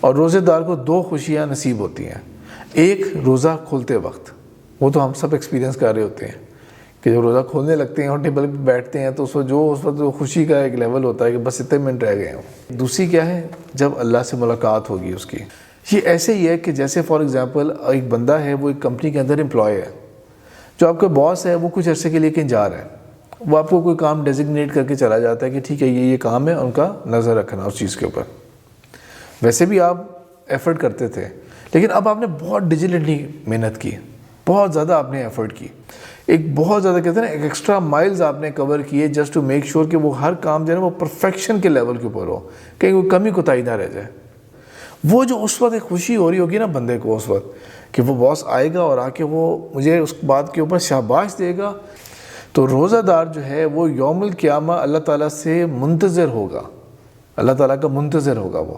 اور روزے دار کو دو خوشیاں نصیب ہوتی ہیں. ایک روزہ کھولتے وقت، وہ تو ہم سب ایکسپیرینس کر رہے ہوتے ہیں کہ جب روزہ کھولنے لگتے ہیں اور ٹیبل پہ بیٹھتے ہیں تو اس وقت خوشی کا ایک لیول ہوتا ہے کہ بس اتنے منٹ رہ گئے ہیں. دوسری کیا ہے؟ جب اللہ سے ملاقات ہوگی اس کی. یہ ایسے ہی ہے کہ جیسے فار ایگزامپل ایک بندہ ہے، وہ ایک کمپنی کے اندر امپلائی ہے، جو آپ کا باس ہے وہ کچھ عرصے کے لیے کہیں جا رہا ہے، وہ آپ کو کوئی کام ڈیزگنیٹ کر کے چلا جاتا ہے کہ ٹھیک ہے یہ کام ہے، ان کا نظر رکھنا اس چیز کے اوپر. ویسے بھی آپ ایفرٹ کرتے تھے، لیکن اب آپ نے بہت ڈیلیجنٹلی محنت کی، بہت زیادہ آپ نے ایفرٹ کی، ایک بہت زیادہ کہتے ہیں نا ایک ایکسٹرا مائلز آپ نے کور کیے جسٹ ٹو میک شیور کہ وہ ہر کام جو ہے نا وہ پرفیکشن کے لیول کے اوپر ہو، کہیں کوئی کمی کوتاہی نہ رہ جائے. وہ جو اس وقت ایک خوشی ہو رہی ہوگی نا بندے کو اس وقت کہ وہ باس آئے گا اور آ کے وہ مجھے اس بات کے اوپر شاباش دے گا. تو روزہ دار جو ہے وہ یوم القیامہ اللہ تعالیٰ سے منتظر ہوگا، اللہ تعالیٰ کا منتظر ہوگا وہ.